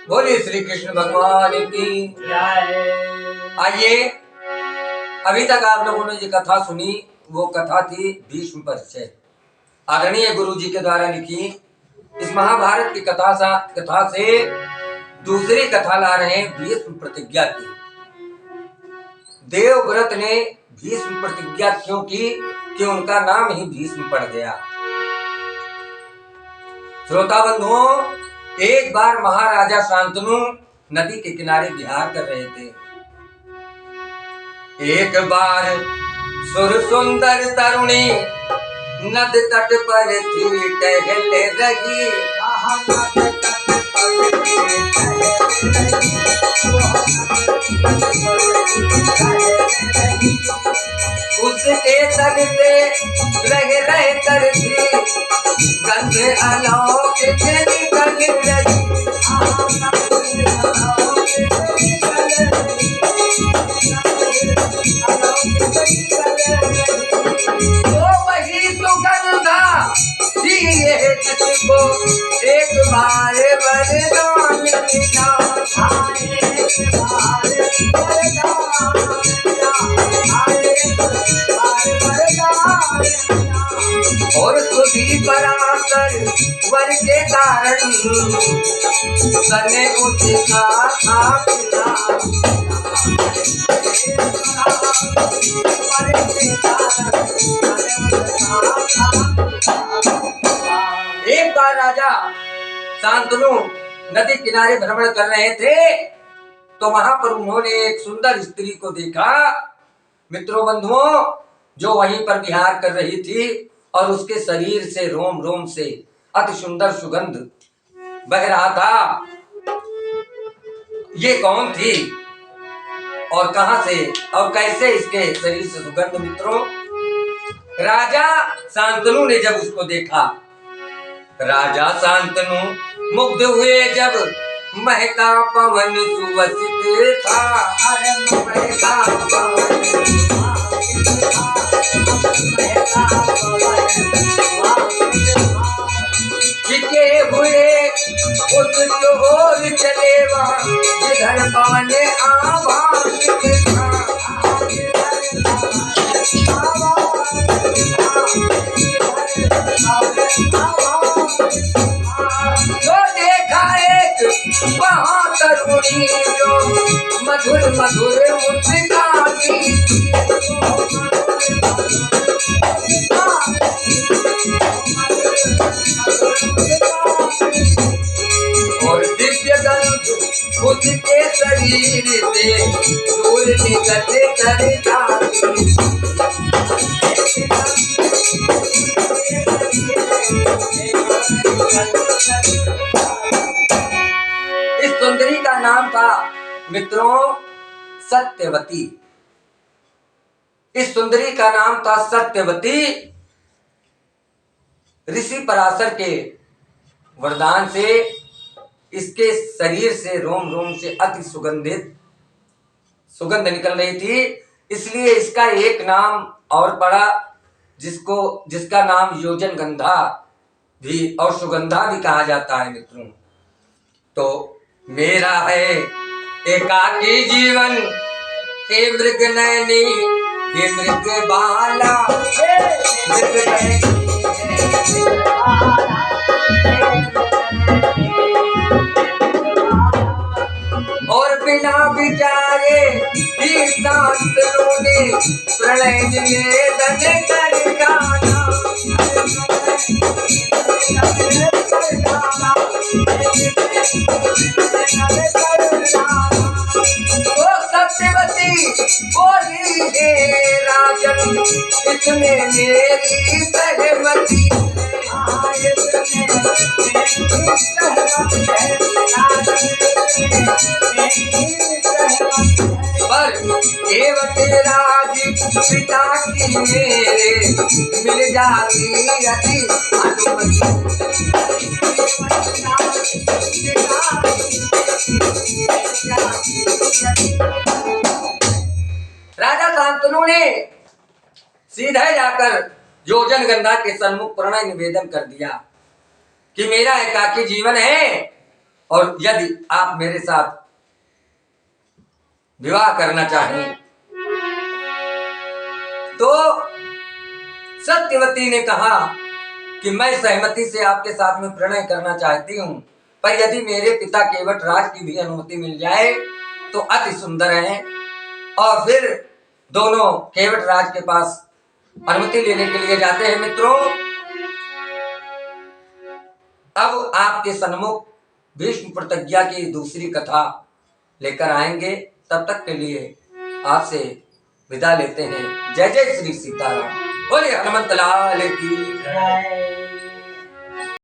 बोलिए श्री कृष्ण भगवान की आइए, अभी तक आप लोगों ने जो कथा सुनी वो कथा थी भीष्म परिचय, आदरणीय गुरु जी के द्वारा लिखी। इस महाभारत की कथा से दूसरी कथा ला रहे हैं भीष्म प्रतिज्ञा की। देवव्रत ने भीष्म प्रतिज्ञा क्यों की कि उनका नाम ही भीष्म पड़ गया। श्रोता बंधुओं, एक बार महाराजा शांतनु नदी के किनारे विहार कर रहे थे। एक बार सुर सुंदर तरुणी नद तट पर थी टहल रही। उसके तन पे रह कर थी गंध अलौकिक निकल रही। वो वही सुगंधा थी जिसको एक बार वरदान मिला। और सुधी पर आकर वर के कारण सने उसका एक बार राजा शांतनु नदी किनारे भ्रमण कर रहे थे तो वहां पर उन्होंने एक सुंदर स्त्री को देखा। मित्रों बंधुओं, जो वहीं पर विहार कर रही थी और उसके शरीर से रोम रोम से अति सुंदर सुगंध बह रहा था। ये कौन थी और कहां से और कैसे इसके शरीर से सुगंध? मित्रों, राजा शांतनु ने जब उसको देखा, राजा शांतनु मुग्ध हुए जब महका पवन सुवसित था। महका पवन छिके हुए उस ओर चले वहाँ जिधर पवन आभास था। जो देखा एक वहाँ तरुणी जो मधुर मधुर मुस्काती और दिव्य गंध उसके शरीर से दूर निकल कर जाती। इस सुंदरी का नाम था मित्रों सत्यवती। इस सुंदरी का नाम था सत्यवती। ऋषि पराशर के वरदान से इसके शरीर से रोम रोम से अति सुगंध निकल रही थी, इसलिए इसका एक नाम और पड़ा जिसका नाम योजन गंधा भी और सुगंधा भी कहा जाता है। मित्रों, तो मेरा है एकाकी जीवन, हे मृग नयनी, हे मृग बाला, और बिना विचारे ही शांतनु ने प्रलय निवेदन कर डाला। ओ सत्यवती बोली हे राजन, इसमें मेरी सहमति। पर केवट राज पिता की मेरे मिल जाती अति अनुमति। राजा शांतनु ने सीधे जाकर योजन गंधा के सन्मुख प्रणय निवेदन कर दिया कि मेरा एकाकी जीवन है और यदि आप मेरे साथ विवाह करना चाहें तो सत्यवती ने कहा कि मैं सहमति से आपके साथ में प्रणय करना चाहती हूँ, पर यदि मेरे पिता केवट राज की भी अनुमति मिल जाए तो अति सुंदर है। और फिर दोनों केवट राज के पास अनुमति लेने के लिए जाते हैं। मित्रों, अब आपके सन्मुख भीष्म प्रतिज्ञा की दूसरी कथा लेकर आएंगे। तब तक के लिए आपसे विदा लेते हैं। जय जय श्री सीताराम। बोले हनुमंत लाल की।